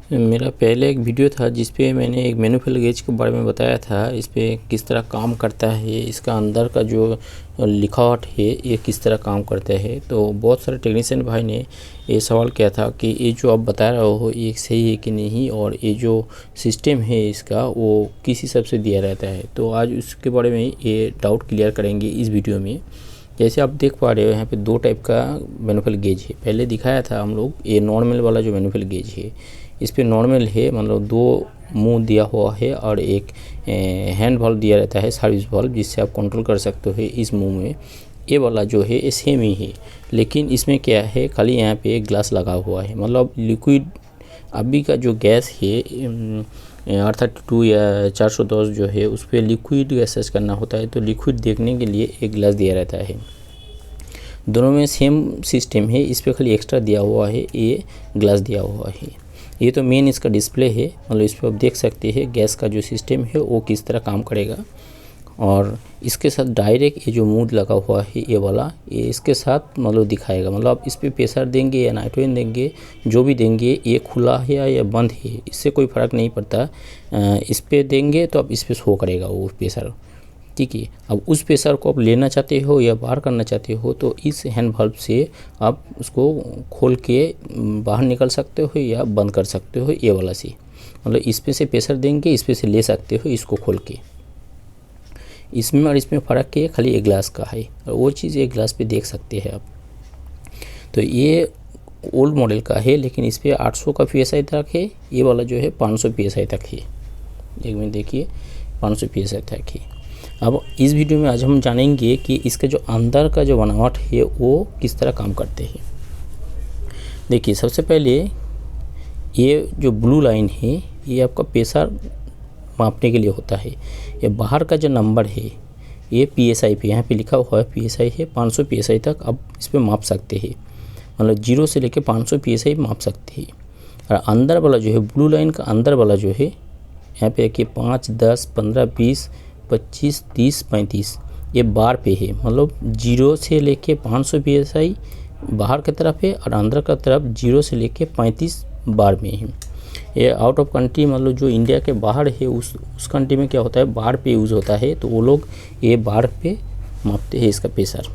मेरा पहले एक वीडियो था जिस पे मैंने एक मैनुअल गेज के बारे में बताया था। इस पे किस तरह काम करता है, इसका अंदर का जो लिखावट है ये किस तरह काम करता है। तो बहुत सारे टेक्नीशियन भाई ने ये सवाल किया था कि ये जो आप बता रहे हो ये सही है कि नहीं, और ये जो सिस्टम है इसका वो किस हिसाब से दिया रहता है। तो आज उसके बारे में ये डाउट क्लियर करेंगे इस वीडियो में। जैसे आप देख पा रहे हो यहाँ पे दो टाइप का मैनुअल गेज है। पहले दिखाया था हम लोग ये नॉर्मल वाला जो मैनुअल गेज है, इस पे नॉर्मल है, मतलब दो मुंह दिया हुआ है और एक हैंड वाल्व दिया रहता है, सर्विस वाल्व, जिससे आप कंट्रोल कर सकते हो इस मुंह में। ये वाला जो है ये सेम ही है, लेकिन इसमें क्या है, खाली यहाँ पे एक ग्लास लगा हुआ है। मतलब लिक्विड अभी का जो गैस है R32 या 410 जो है उस पर लिक्विड गैसेस करना होता है, तो लिक्विड देखने के लिए एक ग्लास दिया रहता है। दोनों में सेम सिस्टम है, इस पर खाली एक्स्ट्रा दिया हुआ है, ये ग्लास दिया हुआ है। ये तो मेन इसका डिस्प्ले है, मतलब इस पर आप देख सकते हैं गैस का जो सिस्टम है वो किस तरह काम करेगा। और इसके साथ डायरेक्ट ये जो मूड लगा हुआ है ये वाला, ये इसके साथ मतलब दिखाएगा। मतलब आप इस पर प्रेशर देंगे या नाइट्रोजन देंगे, जो भी देंगे, ये खुला है या बंद है इससे कोई फ़र्क नहीं पड़ता। इस पर देंगे तो आप इस पर शो करेगा वो प्रेशर, ठीक है। अब उस प्रेशर को आप लेना चाहते हो या बाहर करना चाहते हो तो इस हैंड वाल्व से आप उसको खोल के बाहर निकल सकते हो या बंद कर सकते हो, ये वाला से। मतलब इस पे से प्रेशर देंगे, इस पे से ले सकते हो इसको खोल के। इसमें और इसमें फ़र्क क्या है, खाली एक ग्लास का है, और वो चीज़ एक ग्लास पे देख सकते हैं आप। तो ये ओल्ड मॉडल का है, लेकिन इस पर 800 का PSI तक है, ये वाला जो है 500 PSI तक है। एक मिनट देखिए, 500 PSI तक है। अब इस वीडियो में आज हम जानेंगे कि इसका जो अंदर का जो बनावट है वो किस तरह काम करते हैं। देखिए, सबसे पहले ये जो ब्लू लाइन है ये आपका प्रेशर मापने के लिए होता है। ये बाहर का जो नंबर है ये PSI पे, यहाँ पे लिखा हुआ है PSI है, 500 PSI तक आप इस पर माप सकते हैं। मतलब 0 से लेके 500 PSI माप सकते हैं। और अंदर वाला जो है ब्लू लाइन का अंदर वाला जो है, यहाँ पे देखिए 5, 10, 15, 20, 25, 30, 35 ये बार पे है। मतलब 0 से लेके 500 PSI बाहर की तरफ है और अंदर का तरफ 0 से लेके 35 बार में है। ये आउट ऑफ कंट्री, मतलब जो इंडिया के बाहर है उस कंट्री में क्या होता है, बार पे यूज़ होता है, तो वो लोग ये बार पे मापते हैं इसका प्रेशर।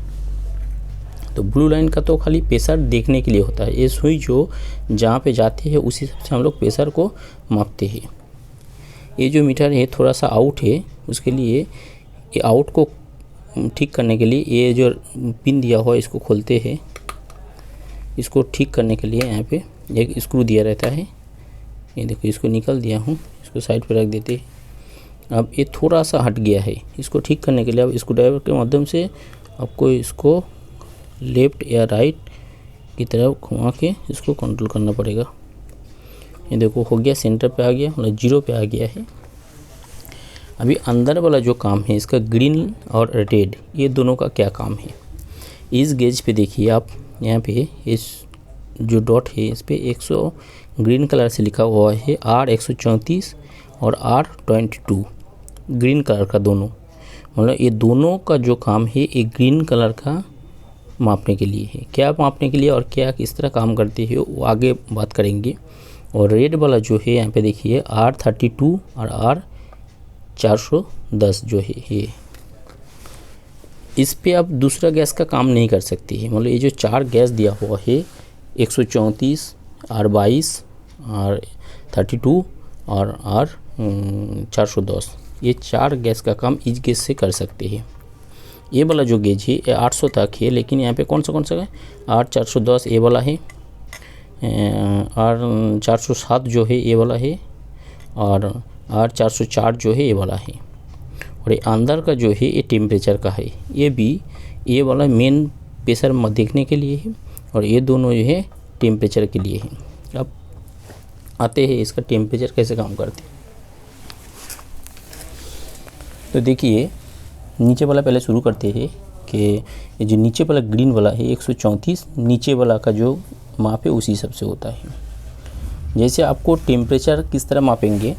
तो ब्लू लाइन का तो खाली प्रेशर देखने के लिए होता है। ये सुई जो जहाँ पे जाते हैं उसी हिसाब से हम लोग प्रेशर को मापते हैं। ये जो मीटर है थोड़ा सा आउट है, उसके लिए ये आउट को ठीक करने के लिए ये जो पिन दिया हुआ है इसको खोलते हैं। इसको ठीक करने के लिए यहाँ पे एक स्क्रू दिया रहता है। ये देखो, इसको निकल दिया हूँ, इसको साइड पे रख देते हैं। अब ये थोड़ा सा हट गया है, इसको ठीक करने के लिए अब स्क्रू ड्राइवर के माध्यम से आपको इसको लेफ़्ट या राइट की तरफ घुमा के इसको कंट्रोल करना पड़ेगा। ये देखो हो गया, सेंटर पे आ गया, मतलब 0 पे आ गया है। अभी अंदर वाला जो काम है इसका ग्रीन और रेड, ये दोनों का क्या काम है। इस गेज पे देखिए आप, यहाँ पे इस जो डॉट है इस पे 100 ग्रीन कलर से लिखा हुआ है R134 और R22, ग्रीन कलर का दोनों। मतलब ये दोनों का जो काम है ये ग्रीन कलर का मापने के लिए है। क्या मापने के लिए और क्या किस तरह काम करते हैं वो आगे बात करेंगे। और रेड वाला जो है यहाँ पे देखिए R32 और R410 जो है ये, इस पे आप दूसरा गैस का काम नहीं कर सकते हैं। मतलब ये जो 4 गैस दिया हुआ है 134, R22, R32 और R410, ये 4 गैस का काम इस गेज से कर सकते हैं। ये वाला जो गेज है ये 800 तक है, लेकिन यहाँ पे कौन सा है, R410 ये वाला है, R407 जो है ये वाला है, और R404 जो है ये वाला है। और ये अंदर का जो है ये टेम्परेचर का है, ये भी ये वाला मेन प्रेशर देखने के लिए है, और ये दोनों जो है टेम्परेचर के लिए है। अब आते हैं इसका टेम्परेचर कैसे काम करते हैं। तो देखिए, नीचे वाला पहले शुरू करते हैं कि ये जो नीचे वाला ग्रीन वाला है 134, नीचे वाला का जो माप है उसी हिसाब से होता है। जैसे आपको टेम्परेचर किस तरह मापेंगे,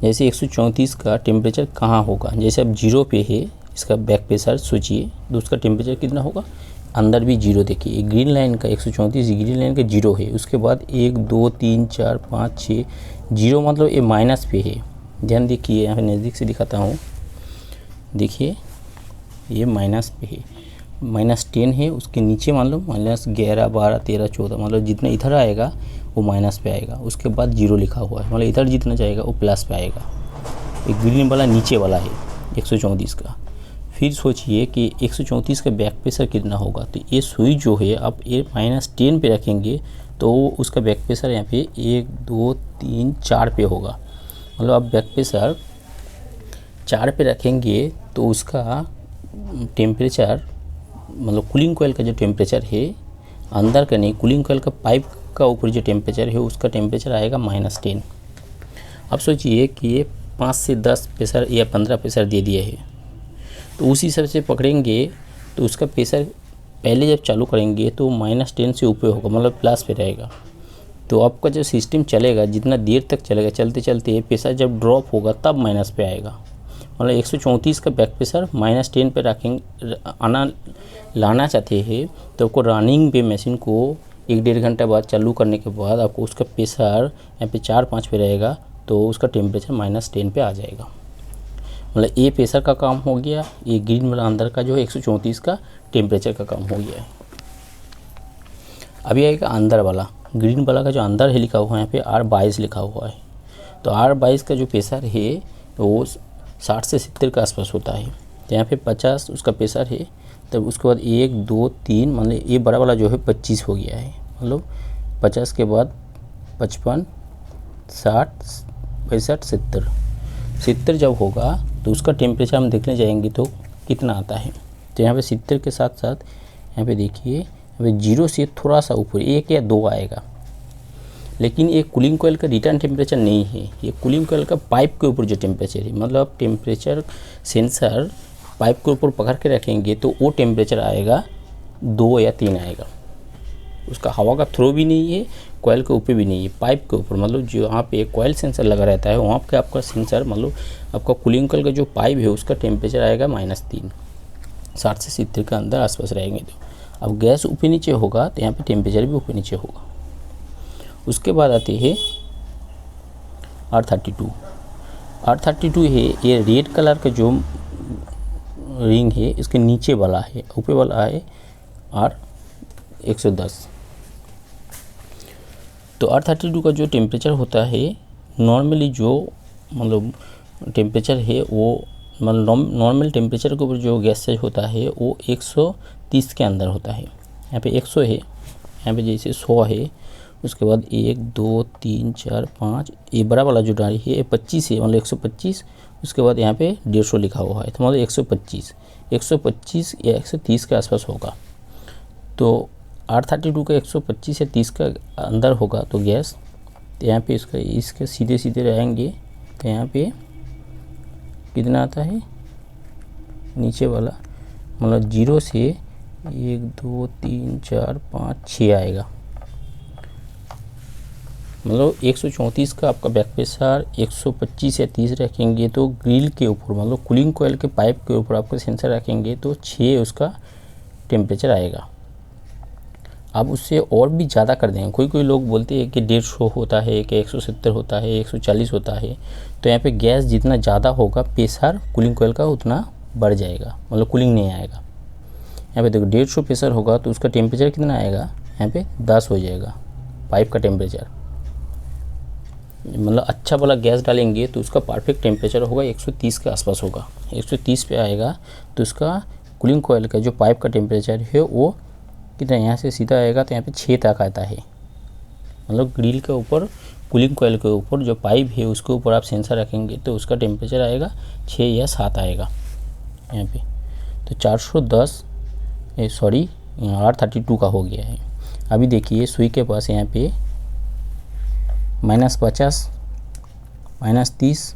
जैसे 134 का टेम्परेचर कहाँ होगा, जैसे अब 0 पे है इसका बैक प्रेशर सोचिए, तो उसका टेम्परेचर कितना होगा, अंदर भी जीरो। देखिए ग्रीन लाइन का 134 ग्रीन लाइन का जीरो है, उसके बाद 1 2 3 4 5 6 जीरो, मतलब ये माइनस पे है। ध्यान देखिए, यहाँ पे नज़दीक से दिखाता हूँ, देखिए ये माइनस पे है, -10 है। उसके नीचे मान लो -11 12 13 14, मतलब जितना इधर आएगा वो माइनस पे आएगा। उसके बाद जीरो लिखा हुआ है, मतलब इधर जितना जाएगा वो प्लस पे आएगा। एक ग्रीन वाला नीचे वाला है 134 का। फिर सोचिए कि 134 का बैक प्रेशर कितना होगा। तो ये सुई जो है आप ये -10 पे रखेंगे तो उसका बैक प्रेशर यहाँ पे 1 2 3 4 पे होगा। मतलब आप बैक प्रेशर 4 पे रखेंगे तो उसका टेम्परेचर, मतलब कूलिंग कोयल का जो टेम्परेचर है, अंदर का नहीं, कूलिंग कोयल का पाइप का ऊपर जो टेम्परेचर है उसका टेम्परेचर आएगा -10। अब सोचिए कि ये 5 से 10 प्रेशर या 15 प्रेशर दे दिया है, तो उसी हिसाब से पकड़ेंगे तो उसका प्रेशर पहले जब चालू करेंगे तो -10 से ऊपर होगा, मतलब प्लस पे रहेगा। तो आपका जो सिस्टम चलेगा, जितना देर तक चलेगा, चलते चलते प्रेशर जब ड्रॉप होगा तब माइनस पे आएगा। मतलब 134 का बैक प्रेशर -10 पे रखेंगे, लाना चाहते हैं तो आपको रनिंग पे मशीन को 1-1.5 घंटा बाद चालू करने के बाद आपको उसका प्रेशर यहाँ पे 4-5 पे रहेगा, तो उसका टेम्परेचर -10 पे आ जाएगा। मतलब ये प्रेशर का काम हो गया। ये ग्रीन वाला अंदर का जो है 134 का टेम्परेचर का काम हो गया है। अभी आएगा अंदर वाला, ग्रीन वाला का जो अंदर है लिखा हुआ है यहाँ पे R22 लिखा हुआ है। तो R22 का जो प्रेशर है वो 60 से 70 के आसपास होता है। तो यहाँ पे 50 उसका प्रेशर है। तब उसके बाद 1 2 3, मतलब ये बड़ा वाला जो है 25 हो गया है। मतलब 50 के बाद 55 60 65 70 जब होगा तो उसका टेम्परेचर हम देखने जाएंगे तो कितना आता है। तो यहाँ पे 70 के साथ साथ यहाँ पे देखिए, यहाँ पे 0 से थोड़ा सा ऊपर 1 या 2 आएगा। लेकिन ये कूलिंग कोयल का रिटर्न टेम्परेचर नहीं है, ये कूलिंग कोयल का पाइप के ऊपर जो टेम्परेचर है। मतलब टेम्परेचर सेंसर पाइप के ऊपर पकड़ के रखेंगे तो वो टेम्परेचर आएगा 2 या 3 आएगा। उसका हवा का थ्रो भी नहीं है, कोयल के ऊपर भी नहीं है, पाइप के ऊपर। मतलब जो यहाँ पे कोयल सेंसर लगा रहता है वहाँ पे आपका सेंसर, मतलब आपका कूलिंग कोयल का जो पाइप है उसका टेम्परेचर आएगा -3, 60 से 70 के अंदर आसपास रहेंगे। तो अब गैस ऊपर नीचे होगा तो यहाँ पे टेम्परेचर भी ऊपर नीचे होगा। उसके बाद आते हैं R32। R32 है ये रेड कलर का जो रिंग है, इसके नीचे वाला है, ऊपर वाला है R110। तो R32 का जो टेम्परेचर होता है नॉर्मली, जो मतलब टेम्परेचर है वो, मतलब नॉर्मल टेम्परेचर के ऊपर जो गैस साइज होता है वो 130 के अंदर होता है। यहाँ पे 100 है, यहाँ पे जैसे 100 है। उसके बाद 1 2 3 4 5, ये बड़ा वाला जो डाली है ये 25 है, मतलब 125। उसके बाद यहाँ पे 150 लिखा हुआ है, तो मतलब 125 या 130 के आसपास होगा। तो R32 का 125 या 30 का अंदर होगा तो गैस, तो यहाँ पे इसके सीधे सीधे रहेंगे। तो यहाँ पे कितना आता है नीचे वाला, मतलब 0 से 1 2 3 4 5 6 आएगा। मतलब 134 का आपका बैक प्रेशर 125 या 30 रखेंगे तो ग्रिल के ऊपर, मतलब कूलिंग कोयल के पाइप के ऊपर आपका सेंसर रखेंगे तो 6 उसका टेम्परेचर आएगा। आप उससे और भी ज़्यादा कर देंगे, कोई लोग बोलते हैं कि 150 होता है, कि 170 होता है, 140 होता है। तो यहाँ पे गैस जितना ज़्यादा होगा प्रेशर कूलिंग कोयल का उतना बढ़ जाएगा, मतलब कूलिंग नहीं आएगा। यहाँ पे देखो 150 प्रेशर होगा तो उसका टेम्परेचर कितना आएगा, यहाँ पे 10 हो जाएगा पाइप का टेम्परेचर। मतलब अच्छा वाला गैस डालेंगे तो उसका परफेक्ट टेम्परेचर होगा 130 के आसपास होगा। 130 पे आएगा तो उसका कूलिंग कोयल का जो पाइप का टेम्परेचर है वो कितना, यहाँ से सीधा आएगा तो यहाँ पे 6 तक आता है। मतलब ग्रिल के ऊपर, कूलिंग कोयल के ऊपर जो पाइप है उसके ऊपर आप सेंसर रखेंगे तो उसका टेम्परेचर आएगा 6 या 7 आएगा यहाँ पे। तो 410 R32 का हो गया है। अभी देखिए सुई के पास यहाँ पे -50, -30,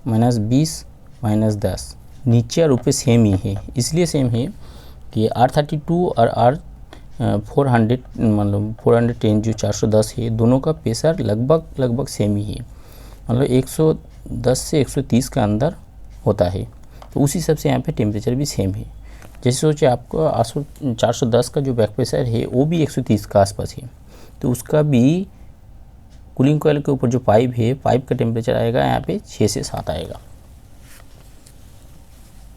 -20, -10 नीचे और ऊपर सेम ही है। इसलिए सेम है कि R32 और R400, मतलब 410 जो 410 है, दोनों का प्रेशर लगभग सेम ही है। मतलब 110 से 130 के अंदर होता है। तो उसी हिसाब से यहाँ पे टेम्परेचर भी सेम है। जैसे सोचिए आपको 410 का जो बैक प्रेशर है वो भी 130 के आसपास है, तो उसका भी कूलिंग कॉइल के ऊपर जो पाइप है, पाइप का टेम्परेचर आएगा यहाँ पे 6 से 7 आएगा।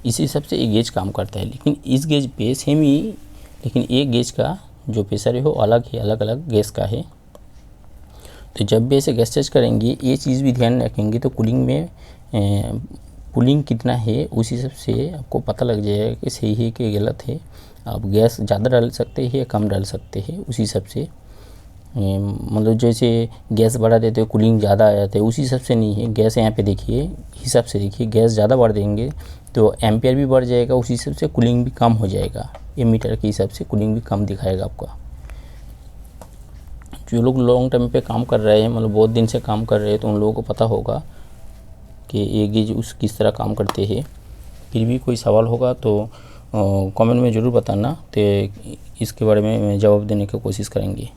इसी हिसाब से ये गेज काम करता है। लेकिन इस गेज पे सेम ही, लेकिन एक गेज का जो प्रेशर है वो अलग है, अलग अलग गैस का है। तो जब भी ऐसे गैस टेस्ट करेंगे ये चीज़ भी ध्यान रखेंगे, तो कूलिंग में कूलिंग कितना है उस हिसाब से आपको पता लग जाएगा कि सही है कि गलत है। आप गैस ज़्यादा डाल सकते हैं या कम डाल सकते हैं उसी हिसाब से। मतलब जैसे गैस बढ़ा देते हो कूलिंग ज़्यादा आ जाता है, उसी हिसाब से नहीं है। गैस यहाँ पे देखिए, हिसाब से देखिए, गैस ज़्यादा बढ़ देंगे तो एम्पियर भी बढ़ जाएगा, उसी हिसाब से कूलिंग भी कम हो जाएगा। ये मीटर के हिसाब से कूलिंग भी कम दिखाएगा आपका। जो लोग लॉन्ग टर्म पे काम कर रहे हैं, मतलब बहुत दिन से काम कर रहे हैं, तो उन लोगों को पता होगा कि ये गेज उस किस तरह काम करते हैं। फिर भी कोई सवाल होगा तो कमेंट में ज़रूर बताना, तो इसके बारे में जवाब देने की कोशिश करेंगे।